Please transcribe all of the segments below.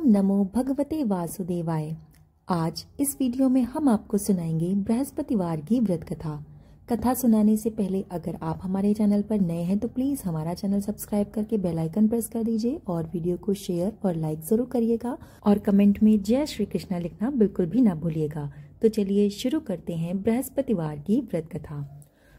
ओम नमो भगवते वासुदेवाय। आज इस वीडियो में हम आपको सुनाएंगे बृहस्पतिवार की व्रत कथा। कथा सुनाने से पहले अगर आप हमारे चैनल पर नए हैं तो प्लीज हमारा चैनल सब्सक्राइब करके बेल आइकन प्रेस कर दीजिए और वीडियो को शेयर और लाइक जरूर करिएगा और कमेंट में जय श्री कृष्णा लिखना बिल्कुल भी ना भूलिएगा। तो चलिए शुरू करते हैं बृहस्पतिवार की व्रत कथा।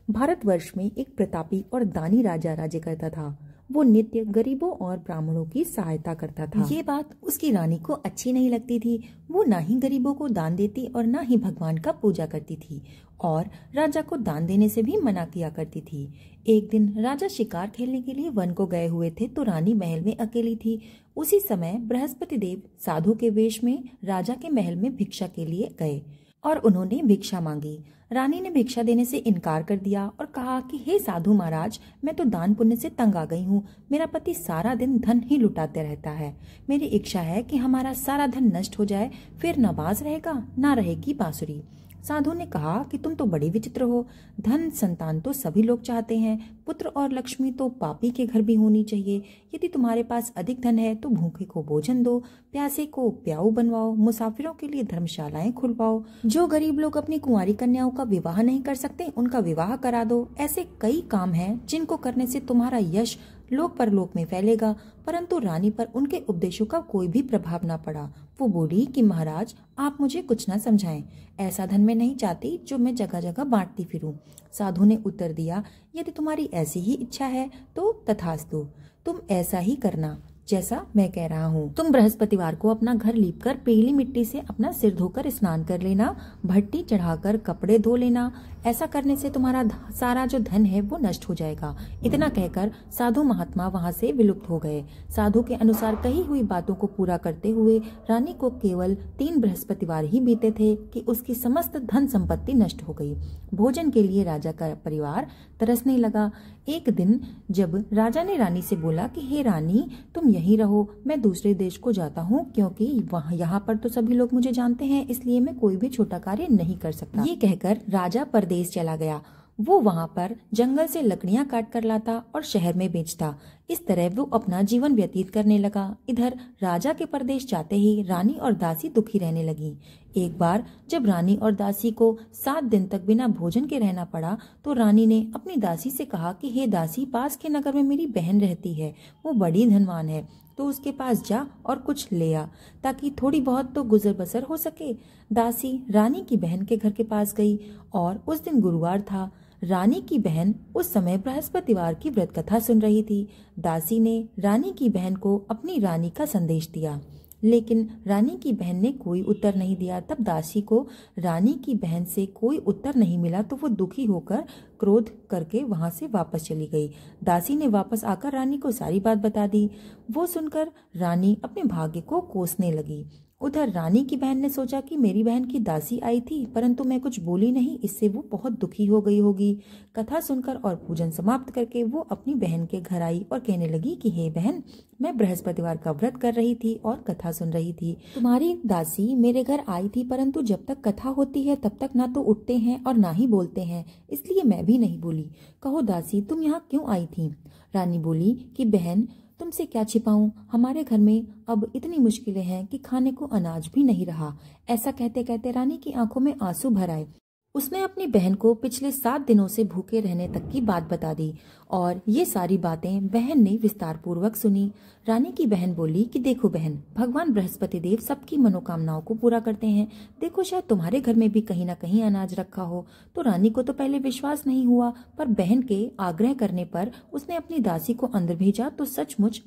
भारतवर्ष में एक प्रतापी और दानी राजा राज्य करता था। वो नित्य गरीबों और ब्राह्मणों की सहायता करता था। ये बात उसकी रानी को अच्छी नहीं लगती थी। वो ना ही गरीबों को दान देती और ना ही भगवान का पूजा करती थी और राजा को दान देने से भी मना किया करती थी। एक दिन राजा शिकार खेलने के लिए वन को गए हुए थे तो रानी महल में अकेली थी। उसी समय बृहस्पति देव साधु के वेश में राजा के महल में भिक्षा के लिए गए और उन्होंने भिक्षा मांगी। रानी ने भिक्षा देने से इनकार कर दिया और कहा कि हे साधु महाराज, मैं तो दान पुण्य से तंग आ गई हूँ। मेरा पति सारा दिन धन ही लुटाते रहता है। मेरी इच्छा है कि हमारा सारा धन नष्ट हो जाए, फिर न बाज रहेगा न रहेगी बांसुरी। साधु ने कहा कि तुम तो बड़ी विचित्र हो। धन संतान तो सभी लोग चाहते हैं, पुत्र और लक्ष्मी तो पापी के घर भी होनी चाहिए। यदि तुम्हारे पास अधिक धन है तो भूखे को भोजन दो, प्यासे को प्याऊ बनवाओ, मुसाफिरों के लिए धर्मशालाएं खुलवाओ। जो गरीब लोग अपनी कुंवारी कन्याओं का विवाह नहीं कर सकते उनका विवाह करा दो। ऐसे कई काम हैं जिनको करने से तुम्हारा यश लोक परलोक में फैलेगा। परंतु रानी पर उनके उपदेशों का कोई भी प्रभाव न पड़ा। वो बोली कि महाराज, आप मुझे कुछ न समझाएं। ऐसा धन मैं नहीं चाहती जो मैं जगह जगह बांटती फिरूं। साधु ने उत्तर दिया, यदि तुम्हारी ऐसी ही इच्छा है तो तथास्तु, तुम ऐसा ही करना जैसा मैं कह रहा हूँ। तुम बृहस्पतिवार को अपना घर लीपकर पीली मिट्टी से अपना सिर धोकर स्नान कर लेना, भट्टी चढ़ाकर कपड़े धो लेना। ऐसा करने से तुम्हारा सारा जो धन है वो नष्ट हो जाएगा। इतना कहकर साधु महात्मा वहाँ से विलुप्त हो गए। साधु के अनुसार कही हुई बातों को पूरा करते हुए रानी को केवल 3 बृहस्पतिवार ही बीते थे कि उसकी समस्त धन संपत्ति नष्ट हो गई। भोजन के लिए राजा का परिवार तरसने लगा। एक दिन जब राजा ने रानी से बोला कि हे रानी, तुम यहीं रहो, मैं दूसरे देश को जाता हूँ क्योंकि यहाँ पर तो सभी लोग मुझे जानते हैं, इसलिए मैं कोई भी छोटा कार्य नहीं कर सकता। ये कहकर राजा परदेश चला गया। वो वहाँ पर जंगल से लकड़ियां काट कर लाता और शहर में बेचता। इस तरह वो अपना जीवन व्यतीत करने लगा। इधर राजा के परदेश जाते ही रानी और दासी दुखी रहने लगी। एक बार जब रानी और दासी को 7 दिन तक बिना भोजन के रहना पड़ा तो रानी ने अपनी दासी से कहा कि हे दासी, पास के नगर में मेरी बहन रहती है, वो बड़ी धनवान है, तो उसके पास जा और कुछ ले आ ताकि थोड़ी बहुत तो गुजर बसर हो सके। दासी रानी की बहन के घर के पास गई और उस दिन गुरुवार था। रानी की बहन उस समय बृहस्पतिवार की व्रत कथा सुन रही थी। दासी ने रानी की बहन को अपनी रानी का संदेश दिया, लेकिन रानी की बहन ने कोई उत्तर नहीं दिया। तब दासी को रानी की बहन से कोई उत्तर नहीं मिला तो वो दुखी होकर क्रोध करके वहां से वापस चली गई। दासी ने वापस आकर रानी को सारी बात बता दी। वो सुनकर रानी अपने भाग्य को कोसने लगी। उधर रानी की बहन ने सोचा कि मेरी बहन की दासी आई थी परंतु मैं कुछ बोली नहीं, इससे वो बहुत दुखी हो गई होगी। कथा सुनकर और पूजन समाप्त करके वो अपनी बहन के घर आई और कहने लगी कि हे बहन, मैं बृहस्पतिवार का व्रत कर रही थी और कथा सुन रही थी। तुम्हारी दासी मेरे घर आई थी परंतु जब तक कथा होती है तब तक ना तो उठते हैं और ना ही बोलते हैं, इसलिए मैं भी नहीं बोली। कहो दासी, तुम यहाँ क्यों आई थी? रानी बोली कि बहन, तुमसे क्या छिपाऊं, हमारे घर में अब इतनी मुश्किलें हैं कि खाने को अनाज भी नहीं रहा। ऐसा कहते कहते रानी की आंखों में आंसू भर आए। उसने अपनी बहन को पिछले 7 दिनों से भूखे रहने तक की बात बता दी और ये सारी बातें बहन ने विस्तार पूर्वक सुनी। रानी की बहन बोली कि देखो बहन, भगवान बृहस्पति देव सबकी मनोकामनाओं को पूरा करते हैं। देखो, शायद तुम्हारे घर में भी कहीं ना कहीं अनाज रखा हो। तो रानी को तो पहले विश्वास नहीं हुआ, पर बहन के आग्रह करने पर उसने अपनी दासी को अंदर भेजा तो सचमुच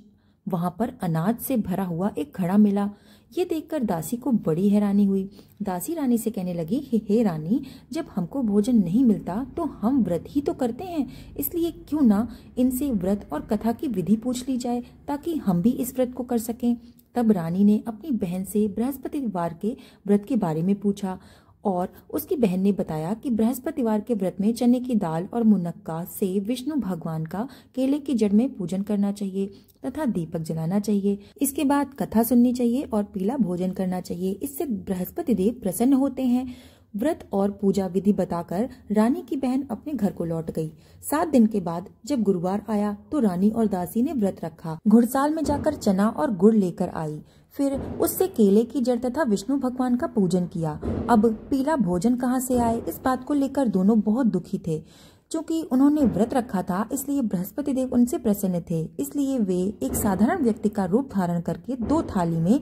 वहां पर अनाज से भरा हुआ एक घड़ा मिला। ये देखकर दासी को बड़ी हैरानी हुई। दासी रानी से कहने लगी, हे रानी, जब हमको भोजन नहीं मिलता तो हम व्रत ही तो करते हैं, इसलिए क्यों ना इनसे व्रत और कथा की विधि पूछ ली जाए ताकि हम भी इस व्रत को कर सकें। तब रानी ने अपनी बहन से बृहस्पतिवार के व्रत के बारे में पूछा और उसकी बहन ने बताया कि बृहस्पतिवार के व्रत में चने की दाल और मुनक्का से विष्णु भगवान का केले की जड़ में पूजन करना चाहिए तथा दीपक जलाना चाहिए। इसके बाद कथा सुननी चाहिए और पीला भोजन करना चाहिए, इससे बृहस्पति देव प्रसन्न होते हैं। व्रत और पूजा विधि बताकर रानी की बहन अपने घर को लौट गई। 7 दिन के बाद जब गुरुवार आया तो रानी और दासी ने व्रत रखा। घुड़साल में जाकर चना और गुड़ लेकर आई। फिर उससे केले की जड़ तथा विष्णु भगवान का पूजन किया। अब पीला भोजन कहाँ से आए, इस बात को लेकर दोनों बहुत दुखी थे। क्योंकि उन्होंने व्रत रखा था, इसलिए बृहस्पति देव उनसे प्रसन्न थे। इसलिए वे एक साधारण व्यक्ति का रूप धारण करके 2 थाली में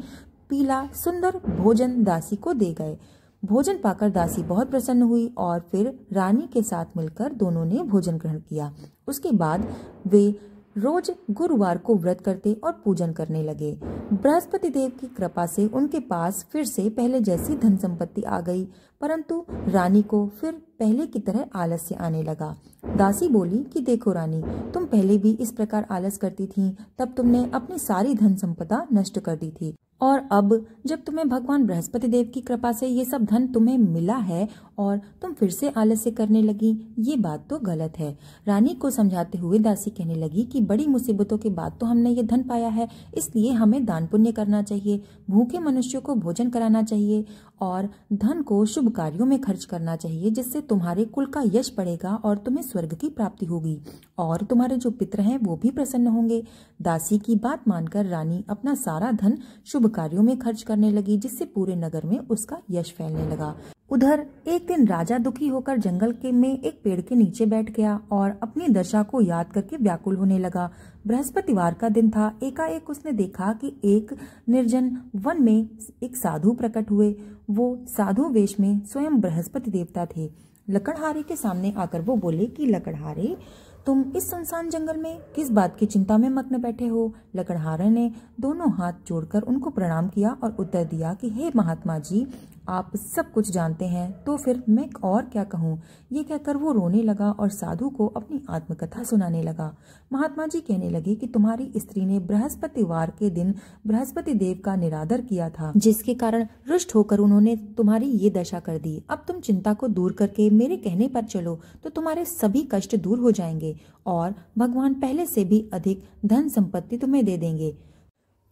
पीला सुंदर भोजन दासी को दे गए। भोजन पाकर दासी बहुत प्रसन्न हुई और फिर रानी के साथ मिलकर दोनों ने भोजन ग्रहण किया। उसके बाद वे रोज गुरुवार को व्रत करते और पूजन करने लगे। बृहस्पति देव की कृपा से उनके पास फिर से पहले जैसी धन संपत्ति आ गई, परंतु रानी को फिर पहले की तरह आलस्य आने लगा। दासी बोली कि देखो रानी, तुम पहले भी इस प्रकार आलस करती थी, तब तुमने अपनी सारी धन संपदा नष्ट कर दी थी, और अब जब तुम्हें भगवान बृहस्पति देव की कृपा से ये सब धन तुम्हें मिला है और तुम फिर से आलस्य करने लगी, ये बात तो गलत है। रानी को समझाते हुए दासी कहने लगी कि बड़ी मुसीबतों के बाद तो हमने ये धन पाया है, इसलिए हमें दान पुण्य करना चाहिए, भूखे मनुष्यों को भोजन कराना चाहिए और धन को शुभ कार्यों में खर्च करना चाहिए, जिससे तुम्हारे कुल का यश बढ़ेगा और तुम्हें स्वर्ग की प्राप्ति होगी और तुम्हारे जो पितर हैं वो भी प्रसन्न होंगे। दासी की बात मानकर रानी अपना सारा धन शुभ कार्यों में खर्च करने लगी, जिससे पूरे नगर में उसका यश फैलने लगा। उधर एक दिन राजा दुखी होकर जंगल में एक पेड़ के नीचे बैठ गया और अपनी दशा को याद करके व्याकुल होने लगा। बृहस्पतिवार का दिन था। एकाएक उसने देखा कि एक निर्जन वन में एक साधु प्रकट हुए। वो साधु वेश में स्वयं बृहस्पति देवता थे। लकड़हारे के सामने आकर वो बोले कि लकड़हारे, तुम इस सुनसान जंगल में किस बात की चिंता में मग्न बैठे हो। लकड़हारे ने दोनों हाथ जोड़कर उनको प्रणाम किया और उत्तर दिया कि हे महात्मा जी, आप सब कुछ जानते हैं, तो फिर मैं और क्या कहूँ। ये कहकर वो रोने लगा और साधु को अपनी आत्मकथा सुनाने लगा। महात्मा जी कहने लगे कि तुम्हारी स्त्री ने बृहस्पतिवार के दिन बृहस्पति देव का निरादर किया था, जिसके कारण रुष्ट होकर उन्होंने तुम्हारी ये दशा कर दी। अब तुम चिंता को दूर करके मेरे कहने पर चलो तो तुम्हारे सभी कष्ट दूर हो जाएंगे और भगवान पहले से भी अधिक धन संपत्ति तुम्हें दे देंगे।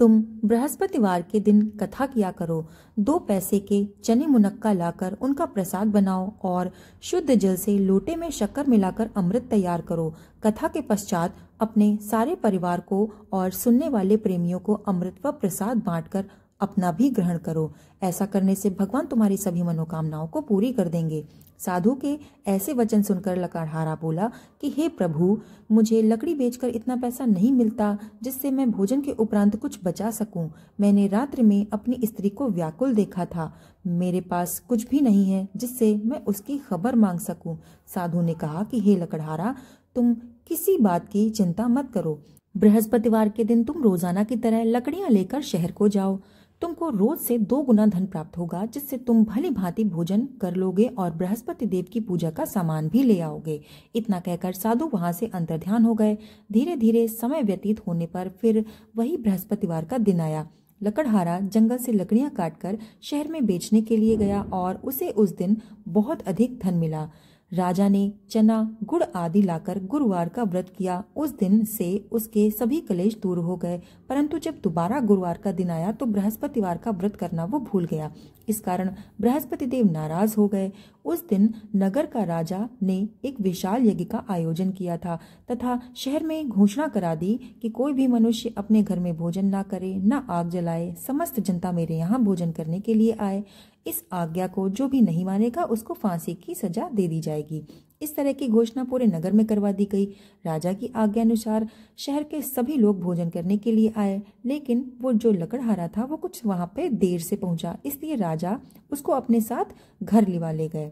तुम बृहस्पतिवार के दिन कथा किया करो। 2 पैसे के चने मुनक्का लाकर उनका प्रसाद बनाओ और शुद्ध जल से लोटे में शक्कर मिलाकर अमृत तैयार करो। कथा के पश्चात अपने सारे परिवार को और सुनने वाले प्रेमियों को अमृत व प्रसाद बांटकर अपना भी ग्रहण करो। ऐसा करने से भगवान तुम्हारी सभी मनोकामनाओं को पूरी कर देंगे। साधु के ऐसे वचन सुनकर लकड़हारा बोला कि हे प्रभु, मुझे लकड़ी बेचकर इतना पैसा नहीं मिलता जिससे मैं भोजन के उपरांत कुछ बचा सकूं। मैंने रात्रि में अपनी स्त्री को व्याकुल देखा था। मेरे पास कुछ भी नहीं है जिससे मैं उसकी खबर मांग सकूं। साधु ने कहा कि हे लकड़हारा, तुम किसी बात की चिंता मत करो। बृहस्पतिवार के दिन तुम रोजाना की तरह लकड़ियां लेकर शहर को जाओ। तुमको रोज से 2 गुना धन प्राप्त होगा, जिससे तुम भली भांति भोजन कर लोगे और बृहस्पति देव की पूजा का सामान भी ले आओगे। इतना कहकर साधु वहां से अंतर्ध्यान हो गए। धीरे धीरे समय व्यतीत होने पर फिर वही बृहस्पतिवार का दिन आया। लकड़हारा जंगल से लकड़ियां काटकर शहर में बेचने के लिए गया और उसे उस दिन बहुत अधिक धन मिला। राजा ने चना गुड़ आदि लाकर गुरुवार का व्रत किया। उस दिन से उसके सभी कलेश दूर हो गए, परंतु जब दोबारा गुरुवार का दिन आया तो बृहस्पतिवार का व्रत करना वो भूल गया। इस कारण बृहस्पति देव नाराज हो गए। उस दिन नगर का राजा ने एक विशाल यज्ञ का आयोजन किया था तथा शहर में घोषणा करा दी कि कोई भी मनुष्य अपने घर में भोजन ना करे, ना आग जलाए। समस्त जनता मेरे यहाँ भोजन करने के लिए आए। इस आज्ञा को जो भी नहीं मानेगा उसको फांसी की सजा दे दी जाएगी। इस तरह की घोषणा पूरे नगर में करवा दी गई। राजा की आज्ञा अनुसार शहर के सभी लोग भोजन करने के लिए आए, लेकिन वो जो लकड़हारा था वो कुछ वहां पे देर से पहुंचा, इसलिए राजा उसको अपने साथ घर लिवा ले गए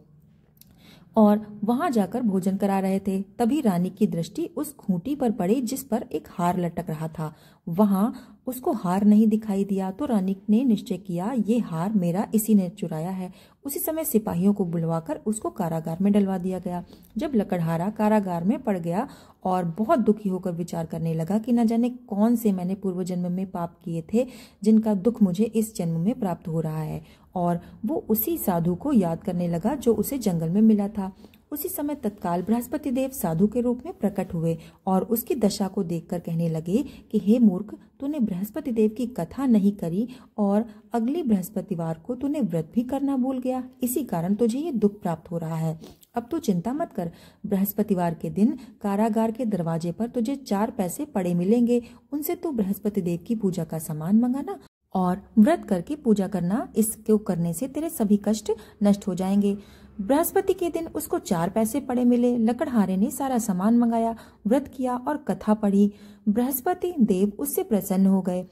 और वहां जाकर भोजन करा रहे थे। तभी रानी की दृष्टि उस खूंटी पर पड़ी जिस पर एक हार लटक रहा था। वहां उसको हार नहीं दिखाई दिया तो रानी ने निश्चय किया, ये हार मेरा इसी ने चुराया है। उसी समय सिपाहियों को बुलवाकर उसको कारागार में डलवा दिया गया। जब लकड़हारा कारागार में पड़ गया और बहुत दुखी होकर विचार करने लगा कि न जाने कौन से मैंने पूर्व जन्म में पाप किए थे जिनका दुख मुझे इस जन्म में प्राप्त हो रहा है, और वो उसी साधु को याद करने लगा जो उसे जंगल में मिला था। उसी समय तत्काल बृहस्पति देव साधु के रूप में प्रकट हुए और उसकी दशा को देखकर कहने लगे कि हे मूर्ख, तूने बृहस्पति देव की कथा नहीं करी और अगली बृहस्पतिवार को तूने व्रत भी करना भूल गया। इसी कारण तुझे ये दुख प्राप्त हो रहा है। अब तू चिंता मत कर। बृहस्पतिवार के दिन कारागार के दरवाजे पर तुझे 4 पैसे पड़े मिलेंगे। उनसे तू बृहस्पति देव की पूजा का सामान मंगाना और व्रत करके पूजा करना। इसको करने से तेरे सभी कष्ट नष्ट हो जाएंगे। बृहस्पति के दिन उसको 4 पैसे पड़े मिले। लकड़हारे ने सारा सामान मंगाया, व्रत किया और कथा पढ़ी। बृहस्पति देव उससे प्रसन्न हो गए।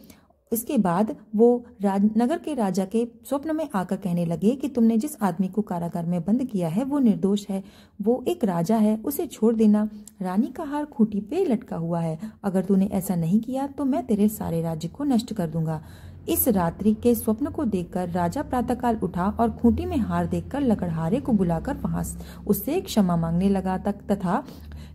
इसके बाद वो नगर के राजा के स्वप्न में आकर कहने लगे कि तुमने जिस आदमी को कारागार में बंद किया है वो निर्दोष है, वो एक राजा है, उसे छोड़ देना। रानी का हार खूंटी पे लटका हुआ है, अगर तूने ऐसा नहीं किया तो मैं तेरे सारे राज्य को नष्ट कर दूंगा। इस रात्रि के स्वप्न को देखकर राजा प्रातःकाल उठा और खूंटी में हार देखकर लकड़हारे को बुलाकर वहां उससे क्षमा मांगने लगा तथा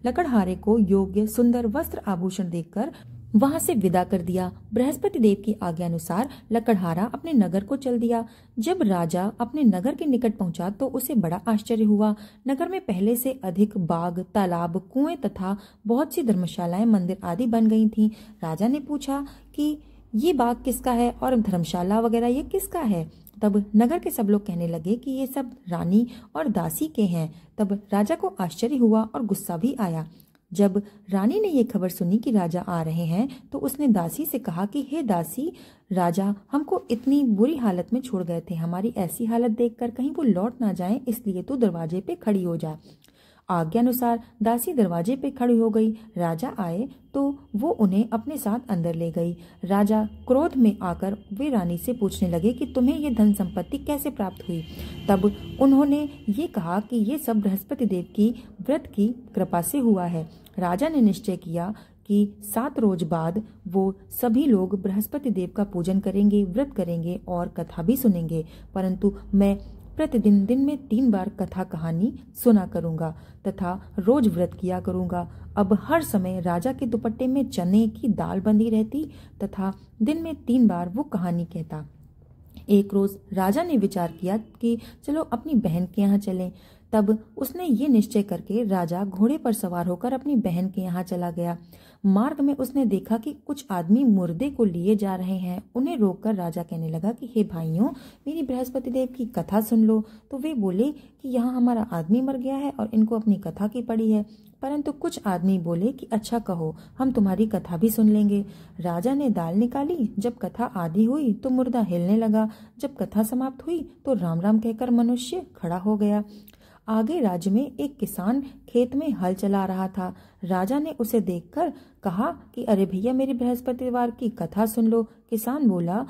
लकड़हारे को योग्य सुंदर वस्त्र आभूषण देकर वहां से विदा कर दिया। बृहस्पति देव की आज्ञा अनुसार लकड़हारा अपने नगर को चल दिया। जब राजा अपने नगर के निकट पहुंचा तो उसे बड़ा आश्चर्य हुआ। नगर में पहले से अधिक बाग, तालाब, कुएं तथा बहुत सी धर्मशालाएं, मंदिर आदि बन गई थीं। राजा ने पूछा कि ये बाग किसका है और धर्मशाला वगैरह ये किसका है। तब नगर के सब लोग कहने लगे कि ये सब रानी और दासी के हैं। तब राजा को आश्चर्य हुआ और गुस्सा भी आया। जब रानी ने ये खबर सुनी कि राजा आ रहे हैं तो उसने दासी से कहा कि हे दासी, राजा हमको इतनी बुरी हालत में छोड़ गए थे, हमारी ऐसी हालत देखकर कहीं वो लौट ना जाएं, इसलिए तू दरवाजे पे खड़ी हो जा। आज्ञा अनुसार दासी दरवाजे पे खड़ी हो गई। राजा आए तो वो उन्हें अपने साथ अंदर ले गई। राजा क्रोध में आकर वे रानी से पूछने लगे कि तुम्हें ये धन संपत्ति कैसे प्राप्त हुई। तब उन्होंने ये कहा कि ये सब बृहस्पति देव की व्रत की कृपा से हुआ है। राजा ने निश्चय किया कि 7 रोज बाद वो सभी लोग बृहस्पति देव का पूजन करेंगे, व्रत करेंगे और कथा भी सुनेंगे, परंतु मैं प्रतिदिन दिन में 3 बार कथा कहानी सुना करूंगा तथा रोज व्रत किया करूंगा। अब हर समय राजा के दुपट्टे में चने की दाल बंधी रहती तथा दिन में 3 बार वो कहानी कहता। एक रोज राजा ने विचार किया कि चलो अपनी बहन के यहाँ चलें। तब उसने ये निश्चय करके राजा घोड़े पर सवार होकर अपनी बहन के यहाँ चला गया। मार्ग में उसने देखा कि कुछ आदमी मुर्दे को लिए जा रहे हैं। उन्हें रोककर राजा कहने लगा कि हे भाइयों, मेरी बृहस्पति देव की कथा सुन लो। तो वे बोले कि यहाँ हमारा आदमी मर गया है और इनको अपनी कथा की पड़ी है। परंतु कुछ आदमी बोले कि अच्छा कहो, हम तुम्हारी कथा भी सुन लेंगे। राजा ने दाल निकाली। जब कथा आधी हुई तो मुर्दा हिलने लगा। जब कथा समाप्त हुई तो राम राम कहकर मनुष्य खड़ा हो गया। आगे राज्य में एक किसान खेत में हल चला रहा था। राजा ने उसे देखकर कहा कि अरे भैया, मेरी बृहस्पतिवार की कथा सुन लो। किसान बोला,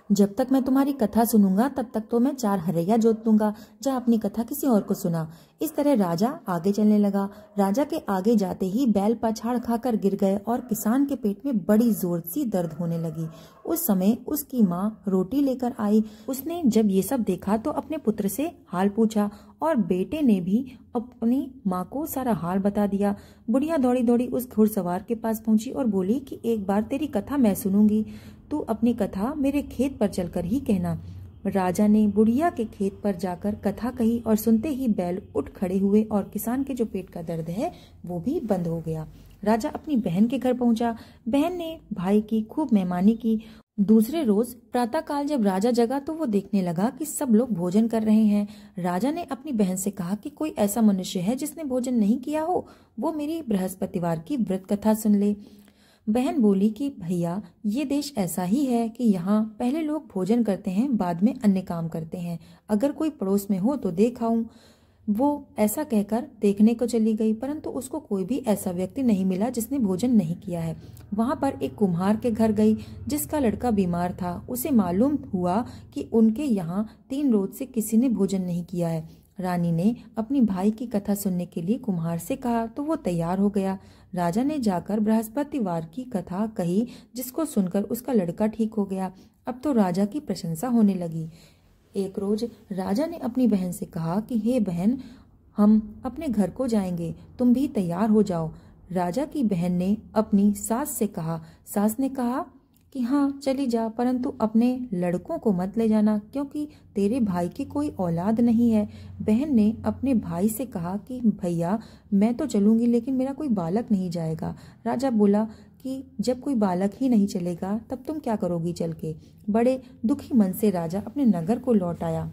जब तक मैं तुम्हारी कथा सुनूंगा तब तक तो मैं 4 हरैया जोत दूंगा, जा अपनी कथा किसी और को सुना। इस तरह राजा आगे चलने लगा। राजा के आगे जाते ही बैल पछाड़ खाकर गिर गए और किसान के पेट में बड़ी जोर सी दर्द होने लगी। उस समय उसकी माँ रोटी लेकर आई। उसने जब ये सब देखा तो अपने पुत्र से हाल पूछा और बेटे ने भी अपनी माँ को सारा हाल बता दिया। बुढ़िया दौड़ी दौड़ी उस घुड़सवार के पास पहुंची और बोली कि एक बार तेरी कथा मैं सुनूंगी, तू अपनी कथा मेरे खेत पर चलकर ही कहना। राजा ने बुढ़िया के खेत पर जाकर कथा कही और सुनते ही बैल उठ खड़े हुए और किसान के जो पेट का दर्द है वो भी बंद हो गया। राजा अपनी बहन के घर पहुंचा। बहन ने भाई की खूब मेहमानी की। दूसरे रोज प्रातःकाल जब राजा जगा तो वो देखने लगा कि सब लोग भोजन कर रहे हैं। राजा ने अपनी बहन से कहा कि कोई ऐसा मनुष्य है जिसने भोजन नहीं किया हो, वो मेरी बृहस्पतिवार की व्रत कथा सुन ले। बहन बोली कि भैया, ये देश ऐसा ही है कि यहाँ पहले लोग भोजन करते हैं, बाद में अन्य काम करते हैं। अगर कोई पड़ोस में हो तो देख आऊं। वो ऐसा कहकर देखने को चली गई, परंतु उसको कोई भी ऐसा व्यक्ति नहीं मिला जिसने भोजन नहीं किया है। वहां पर एक कुम्हार के घर गई जिसका लड़का बीमार था। उसे मालूम हुआ कि उनके यहाँ 3 रोज से किसी ने भोजन नहीं किया है। रानी ने अपनी भाई की कथा सुनने के लिए कुम्हार से कहा तो वो तैयार हो गया। राजा ने जाकर बृहस्पतिवार की कथा कही, जिसको सुनकर उसका लड़का ठीक हो गया। अब तो राजा की प्रशंसा होने लगी। एक रोज राजा ने अपनी बहन से कहा कि हे बहन, हम अपने घर को जाएंगे, तुम भी तैयार हो जाओ। राजा की बहन ने अपनी सास से कहा। सास ने कहा कि हाँ चली जा, परंतु अपने लड़कों को मत ले जाना क्योंकि तेरे भाई की कोई औलाद नहीं है। बहन ने अपने भाई से कहा कि भैया, मैं तो चलूंगी लेकिन मेरा कोई बालक नहीं जाएगा। राजा बोला कि जब कोई बालक ही नहीं चलेगा तब तुम क्या करोगी चल के। बड़े दुखी मन से राजा अपने नगर को लौट आया।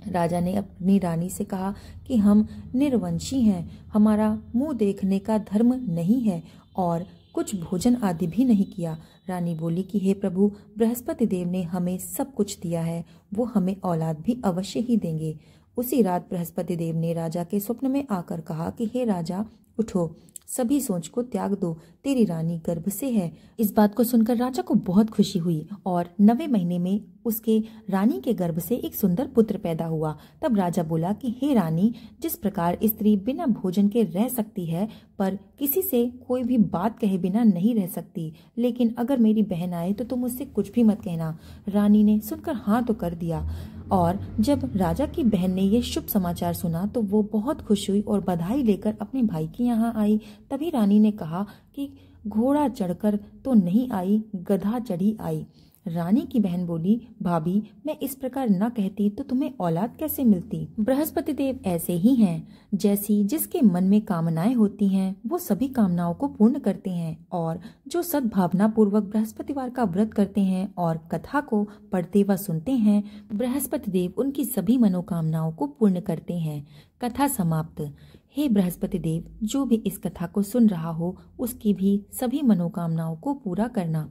राजा ने अपनी रानी से कहा कि हम निर्वंशी हैं, हमारा मुंह देखने का धर्म नहीं है और कुछ भोजन आदि भी नहीं किया। रानी बोली कि हे प्रभु, बृहस्पति देव ने हमें सब कुछ दिया है, वो हमें औलाद भी अवश्य ही देंगे। उसी रात बृहस्पति देव ने राजा के स्वप्न में आकर कहा कि हे राजा, उठो, सभी सोच को त्याग दो, तेरी रानी गर्भ से है। इस बात को सुनकर राजा को बहुत खुशी हुई और 9वें महीने में उसके रानी के गर्भ से एक सुंदर पुत्र पैदा हुआ। तब राजा बोला कि हे रानी, जिस प्रकार स्त्री बिना भोजन के रह सकती है पर किसी से कोई भी बात कहे बिना नहीं रह सकती, लेकिन अगर मेरी बहन आए तो तुम उससे कुछ भी मत कहना। रानी ने सुनकर हाँ तो कर दिया। और जब राजा की बहन ने ये शुभ समाचार सुना तो वो बहुत खुश हुई और बधाई लेकर अपने भाई के यहाँ आई। तभी रानी ने कहा कि घोड़ा चढ़कर तो नहीं आई, गधा चढ़ी आई। रानी की बहन बोली, भाभी, मैं इस प्रकार न कहती तो तुम्हें औलाद कैसे मिलती। बृहस्पति देव ऐसे ही हैं, जैसी जिसके मन में कामनाएं होती हैं वो सभी कामनाओं को पूर्ण करते हैं। और जो सद्भावना पूर्वक बृहस्पतिवार का व्रत करते हैं और कथा को पढ़ते व सुनते हैं, बृहस्पति देव उनकी सभी मनोकामनाओं को पूर्ण करते हैं। कथा समाप्त। हे बृहस्पति देव, जो भी इस कथा को सुन रहा हो उसकी भी सभी मनोकामनाओं को पूरा करना।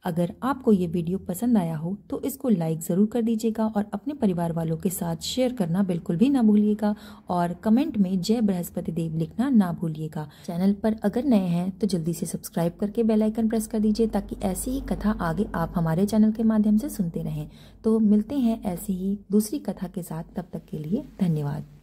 अगर आपको ये वीडियो पसंद आया हो तो इसको लाइक ज़रूर कर दीजिएगा और अपने परिवार वालों के साथ शेयर करना बिल्कुल भी ना भूलिएगा और कमेंट में जय बृहस्पति देव लिखना ना भूलिएगा। चैनल पर अगर नए हैं तो जल्दी से सब्सक्राइब करके बेल आइकन प्रेस कर दीजिए ताकि ऐसी ही कथा आगे आप हमारे चैनल के माध्यम से सुनते रहें। तो मिलते हैं ऐसी ही दूसरी कथा के साथ, तब तक के लिए धन्यवाद।